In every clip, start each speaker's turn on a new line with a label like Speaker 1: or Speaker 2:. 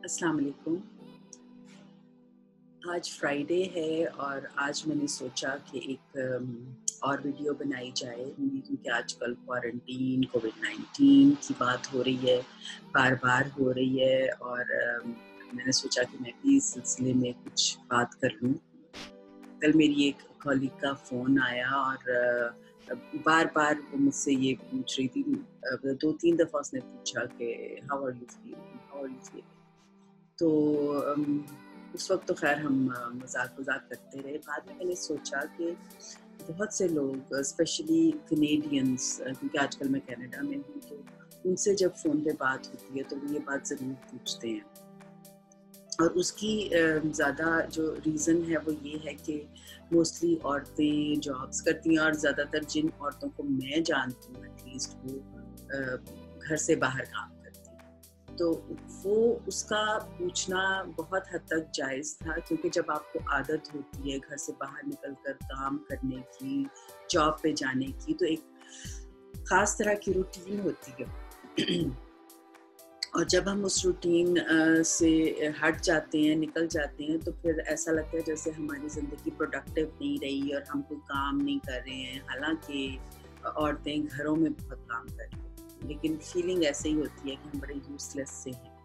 Speaker 1: السلام علیکم۔ آج فرائیڈے ہے اور آج میں نے سوچا کہ ایک اور ویڈیو بنائی جائے کیونکہ آج کل کوارنٹین کووڈ-19 کی بات ہو رہی ہے، بار بار ہو رہی ہے، اور میں نے سوچا کہ میں بھی اس سلسلے میں کچھ بات کر لوں۔ کل میری ایک کالیگ کا فون آیا اور بار بار وہ مجھ سے یہ پوچھ رہی تھی، 2-3 دفعہ اس نے پوچھا کہ how are you feeling, how are you feeling. تو اس وقت تو خیر ہم مذاق کرتے رہے۔ بعد میں نے سوچا کہ بہت سے لوگ اسپیشلی کینیڈینس، کیونکہ آج کل میں کینیڈا میں ہوں، تو ان سے جب فون پہ بات ہوتی ہے تو وہ یہ بات ضرور پوچھتے ہیں، اور اس کی زیادہ جو ریزن ہے وہ یہ ہے کہ موسٹلی عورتیں جابس کرتی ہیں، اور زیادہ تر جن عورتوں کو میں جانتی ہوں ایٹ لیسٹ وہ گھر سے باہر کام کرتی ہیں، تو وہ اس کا پوچھنا بہت حد تک جائز تھا، کیونکہ جب آپ کو عادت ہوتی ہے گھر سے باہر نکل کر کام کرنے کی، جاب پہ جانے کی، تو ایک خاص طرح کی روٹین ہوتی ہے، اور جب ہم اس روٹین سے ہٹ جاتے ہیں، نکل جاتے ہیں، تو پھر ایسا لگتا ہے جیسے ہماری زندگی پروڈکٹیو نہیں رہی اور ہم کوئی کام نہیں کر رہے ہیں، حالانکہ عورتیں گھروں میں بہت کام کر رہی ہیں، لیکن فیلنگ ایسے ہی ہوتی ہے کہ ہم بڑے یوز لیس سے ہیں۔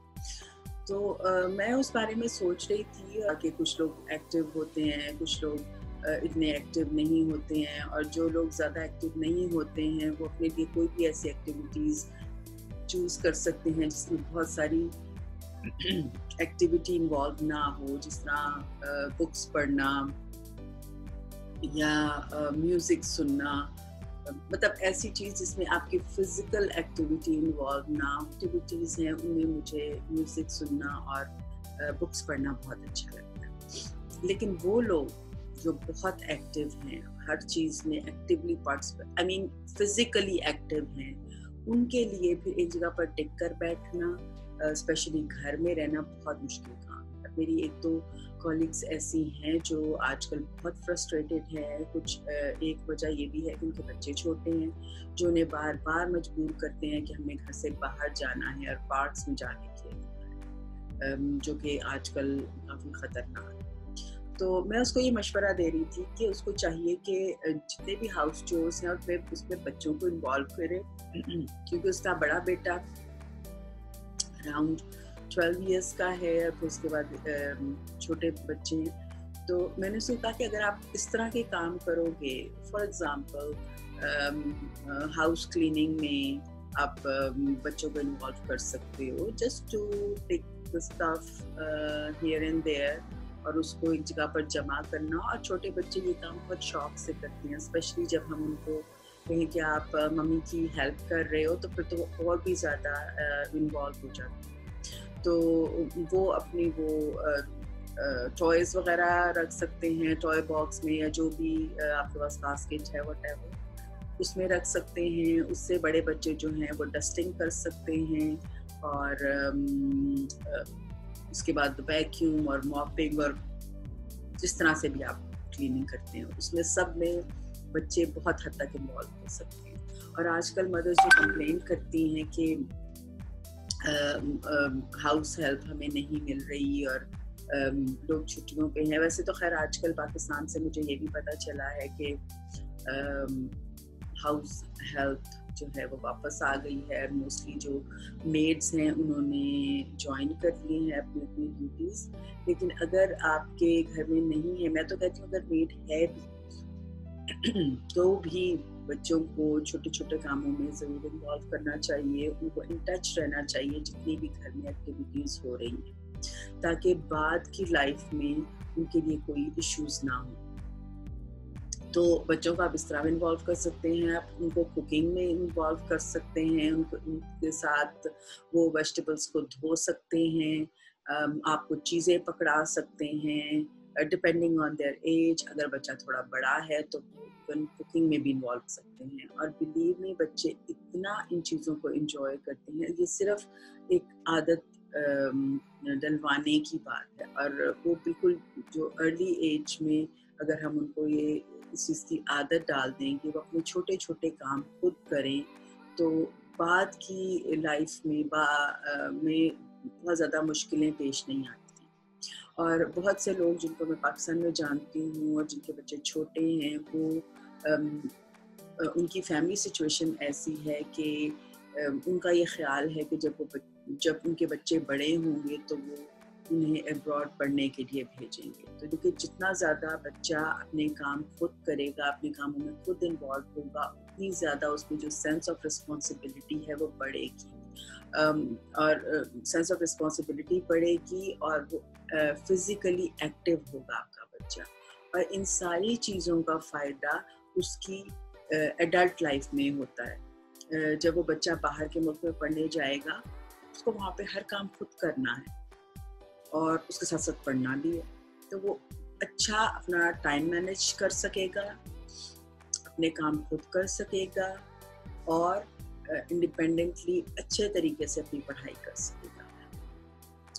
Speaker 1: تو میں اس بارے میں سوچ رہی تھی کہ کچھ لوگ ایکٹیو ہوتے ہیں، کچھ لوگ اتنے ایکٹیو نہیں ہوتے ہیں، اور جو لوگ زیادہ ایکٹیو نہیں ہوتے ہیں وہ اپنے لیے کوئی بھی ایسی ایکٹیویٹیز چوز کر سکتے ہیں جس میں بہت ساری ایکٹیویٹی انوالو نہ ہو، جس طرح بکس پڑھنا یا میوزک سننا، مطلب ایسی چیز جس میں آپ کی فزیکل ایکٹیویٹی انوالو نہ ہو۔ ایکٹیویٹیز ہیں ان میں مجھے میوزک سننا اور بکس پڑھنا بہت اچھا لگتا ہے، لیکن وہ لوگ جو بہت ایکٹیو ہیں، ہر چیز میں ایکٹیولی پارٹیسپیٹ فزیکلی ایکٹیو ہیں، ان کے لیے پھر ایک جگہ پر ٹک کر بیٹھنا، اسپیشلی گھر میں رہنا بہت مشکل کام ہے۔ میری ایک دو کالیگس ایسی ہیں جو آج کل بہت فرسٹریٹڈ ہیں۔ کچھ ایک وجہ یہ بھی ہے کہ ان کے بچے چھوٹے ہیں جو انہیں بار بار مجبور کرتے ہیں کہ ہمیں گھر سے باہر جانا ہے اور پارکس میں جا کے کھیلنا ہے، جو کہ آج کل کافی خطرناک ہے۔ تو میں اس کو یہ مشورہ دے رہی تھی کہ اس کو چاہیے کہ جتنے بھی ہاؤس چورس ہیں اس میں بچوں کو انوالو کرے، کیونکہ اس کا بڑا بیٹا اراؤنڈ 12 ایئرس کا ہے، پھر اس کے بعد چھوٹے بچے ہیں۔ تو میں نے سوچا کہ اگر آپ اس طرح کے کام کرو گے، فار ایگزامپل ہاؤس کلیننگ میں آپ بچوں کو انوالو کر سکتے ہو، just to take the stuff here and there، اور اس کو ایک جگہ پر جمع کرنا۔ اور چھوٹے بچے یہ کام بہت شوق سے کرتے ہیں، اسپیشلی جب ہم ان کو کہیں کہ آپ ممی کی ہیلپ کر رہے ہو تو پھر تو وہ اور بھی زیادہ انوالو ہو جاتے ہیں۔ تو وہ اپنی ٹوائز وغیرہ رکھ سکتے ہیں ٹوائے باکس میں، یا جو بھی آپ کے پاس باسکٹ ہے وٹ ایور، اس میں رکھ سکتے ہیں۔ اس سے بڑے بچے جو ہیں وہ ڈسٹنگ کر سکتے ہیں، اور اس کے بعد ویکیوم اور موپنگ اور جس طرح سے بھی آپ کلیننگ کرتے ہیں، اس میں سب میں بچے بہت حد تک انوالو ہو سکتے ہیں۔ اور آج کل مدرس جو کمپلین کرتی ہیں کہ ہاؤس ہیلپ ہمیں نہیں مل رہی اور لوگ چھٹیوں پہ ہیں، ویسے تو خیر آج کل پاکستان سے مجھے یہ بھی پتہ چلا ہے کہ ہاؤس ہیلپ جو ہے وہ واپس آ گئی ہے، موسٹلی جو میڈس ہیں انہوں نے جوائن کر لی ہیں اپنی ڈیوٹیز۔ لیکن اگر آپ کے گھر میں نہیں ہے، میں تو کہتی ہوں اگر میڈ ہے بھی تو بھی بچوں کو چھوٹے چھوٹے کاموں میں ضرور انوالو کرنا چاہیے، ان کو ان ٹچ رہنا چاہیے جتنی بھی گھر میں ایکٹیویٹیز ہو رہی ہیں، تاکہ بعد کی لائف میں ان کے لیے کوئی ایشوز نہ ہوں۔ تو بچوں کو آپ اس طرح انوالو کر سکتے ہیں، آپ ان کو کوکنگ میں انوالو کر سکتے ہیں، ان کے ساتھ وہ ویجیٹیبلس کو دھو سکتے ہیں، آپ کو چیزیں پکڑا سکتے ہیں ڈپینڈنگ آن دیئر ایج۔ اگر بچہ تھوڑا بڑا ہے تو کوکنگ میں بھی انوالو کر سکتے ہیں، اور بلیو می بچے اتنا ان چیزوں کو انجوائے کرتے ہیں۔ یہ صرف ایک عادت ڈلوانے کی بات ہے، اور وہ بالکل جو ارلی ایج میں اگر ہم ان کو یہ اس چیز کی عادت ڈال دیں کہ وہ اپنے چھوٹے چھوٹے کام خود کریں، تو بعد کی لائف میں बहुत ज़्यादा मुश्किलें पेश नहीं आती। और बहुत से लोग जिनको मैं पाकिस्तान में जानती हूँ और जिनके बच्चे छोटे हैं, वो उनकी फैमिली सिचुएशन ऐसी है कि उनका ये ख्याल है कि जब उनके बच्चे बड़े होंगे तो वो उन्हें अब्रॉड पढ़ने के लिए भेजेंगे। तो क्योंकि जितना ज़्यादा बच्चा अपने काम खुद करेगा, अपने कामों में खुद इन्वॉल्व होगा, उतनी ज़्यादा उसमें जो सेंस ऑफ रिस्पॉन्सिबिलिटी है वो बढ़ेगी। और सेंस ऑफ रिस्पॉन्सिबिलिटी बढ़ेगी और वो फिज़िकली एक्टिव होगा आपका बच्चा। और इन सारी चीज़ों का फ़ायदा उसकी एडल्ट लाइफ में होता है। जब वो बच्चा बाहर के मुल्क में पढ़ने जाएगा, उसको वहाँ पे हर काम खुद करना है और उसके साथ साथ पढ़ना भी है। तो वो अच्छा अपना टाइम मैनेज कर सकेगा, अपने काम खुद कर सकेगा और इंडिपेंडेंटली अच्छे तरीके से अपनी पढ़ाई कर सकेगा।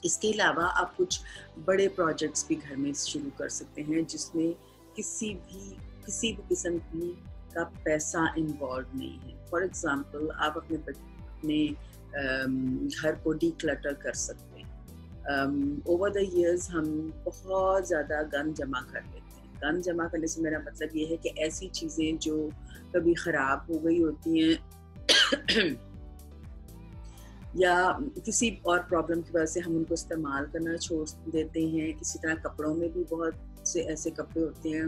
Speaker 1: इसके अलावा आप कुछ बड़े प्रोजेक्ट्स भी घर में शुरू कर सकते हैं जिसमें किसी भी किस्म की का पैसा इन्वॉल्व नहीं है। फॉर एग्जांपल, आप अपने घर को डीक्लटर कर सकते हैं। ओवर द इयर्स हम बहुत ज़्यादा गंद जमा कर लेते हैं। गंद जमा करने से मेरा मतलब ये है कि ऐसी चीज़ें जो कभी ख़राब हो गई होती हैं या किसी और प्रॉब्लम की वजह से हम उनको इस्तेमाल करना छोड़ देते हैं। इसी तरह कपड़ों में भी बहुत से ऐसे कपड़े होते हैं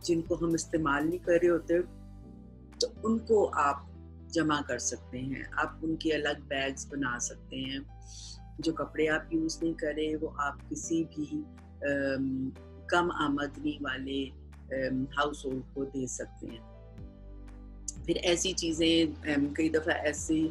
Speaker 1: जिनको हम इस्तेमाल नहीं कर रहे होते, तो उनको आप जमा कर सकते हैं। आप उनके अलग बैग्स बना सकते हैं। जो कपड़े आप यूज़ नहीं करें वो आप किसी भी कम आमदनी वाले हाउस होल्ड को दे सकते हैं। फिर ऐसी चीज़ें कई दफ़ा ऐसी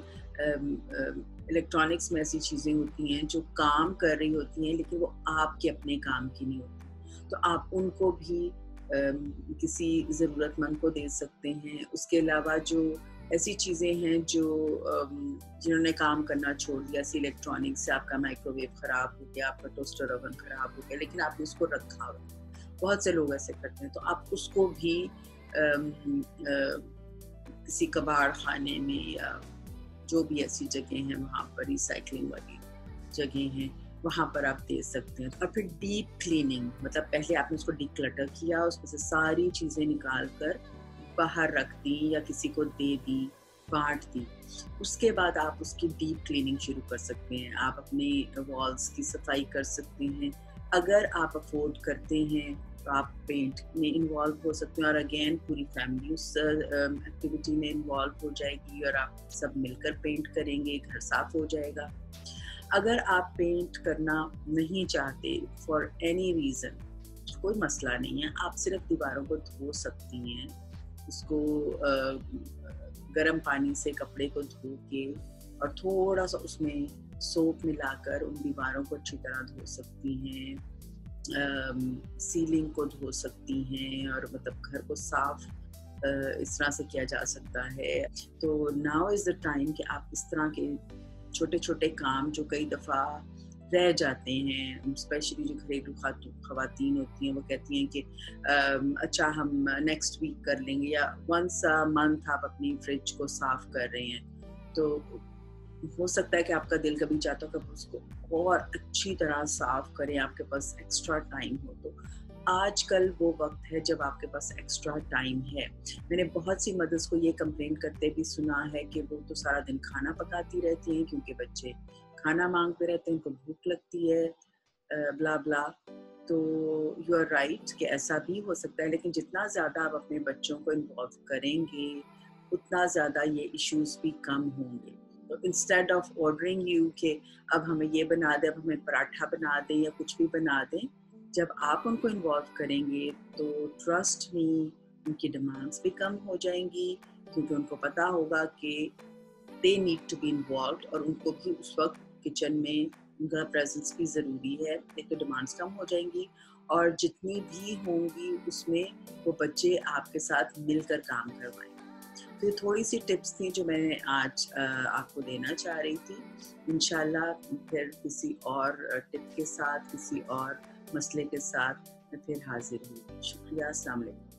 Speaker 1: इलेक्ट्रॉनिक्स में ऐसी चीज़ें होती हैं जो काम कर रही होती हैं लेकिन वो आपके अपने काम की नहीं होती, तो आप उनको भी किसी ज़रूरतमंद को दे सकते हैं। उसके अलावा जो ऐसी चीज़ें हैं जो जिन्होंने काम करना छोड़ दिया, जैसे इलेक्ट्रॉनिक्स से आपका माइक्रोवेव ख़राब हो गया, आपका टोस्टर ओवन ख़राब हो गया, लेकिन आपने उसको रखा हुआ, बहुत से लोग ऐसे करते हैं, तो आप उसको भी किसी कबाड़ खाने में या जो भी ऐसी जगह हैं वहाँ पर, रिसाइकलिंग वाली जगह हैं, वहाँ पर आप दे सकते हैं। और फिर डीप क्लीनिंग, मतलब पहले आपने उसको डिक्लटर किया, उसमें से सारी चीज़ें निकाल कर बाहर रख दी या किसी को दे दी, बांट दी। उसके बाद आप उसकी डीप क्लीनिंग शुरू कर सकते हैं। आप अपने वॉल्स की सफाई कर सकते हैं। अगर आप अफोर्ड करते हैं तो आप पेंट में इन्वॉल्व हो सकते हैं और अगेन पूरी फैमिली उस एक्टिविटी में इन्वॉल्व हो जाएगी और आप सब मिलकर पेंट करेंगे, घर साफ हो जाएगा। अगर आप पेंट करना नहीं चाहते फॉर एनी रीज़न, कोई मसला नहीं है, आप सिर्फ दीवारों को धो सकती हैं। उसको गर्म पानी से कपड़े को धो के और थोड़ा सा उसमें सोप मिलाकर उन दीवारों को अच्छी तरह धो सकती हैं। सीलिंग को धो सकती हैं और मतलब घर को साफ इस तरह से किया जा सकता है। तो नाउ इज़ द टाइम कि आप इस तरह के छोटे छोटे काम जो कई दफ़ा रह जाते हैं, स्पेशली जो घरेलू ख़वातीन होती हैं, वो कहती हैं कि अच्छा हम नेक्स्ट वीक कर लेंगे, या वंस अ मंथ आप अपनी फ्रिज को साफ़ कर रहे हैं, तो हो सकता है कि आपका दिल कभी चाहता हो कि उसको और अच्छी तरह साफ़ करें, आपके पास एक्स्ट्रा टाइम हो। तो आजकल वो वक्त है जब आपके पास एक्स्ट्रा टाइम है। मैंने बहुत सी मदर्स को ये कंप्लेन करते भी सुना है कि वो तो सारा दिन खाना पकाती रहती हैं क्योंकि बच्चे खाना मांगते रहते हैं, उनको भूख लगती है, ब्ला ब्ला। तो यू आर राइट कि ऐसा भी हो सकता है, लेकिन जितना ज़्यादा आप अपने बच्चों को इन्वॉल्व करेंगे उतना ज़्यादा ये इश्यूज भी कम होंगे। तो इंस्टेड ऑफ ऑर्डरिंग यू कि अब हमें ये बना दें, अब हमें पराठा बना दें या कुछ भी बना दें, जब आप उनको इन्वॉल्व करेंगे तो ट्रस्ट मी उनकी डिमांड्स भी कम हो जाएंगी, क्योंकि उनको पता होगा कि they need to be involve और उनको भी उस वक्त किचन में उनका प्रेजेंस भी ज़रूरी है। एक तो डिमांड्स कम हो जाएंगी और जितनी भी होंगी उसमें वो बच्चे आपके साथ मिलकर काम करवाएंगे। तो ये थोड़ी सी टिप्स थी जो मैंने आज आपको देना चाह रही थी। इंशाल्लाह फिर किसी और टिप के साथ, किसी और मसले के साथ मैं फिर हाजिर हूँ। शुक्रिया, अस्सलाम वालेकुम।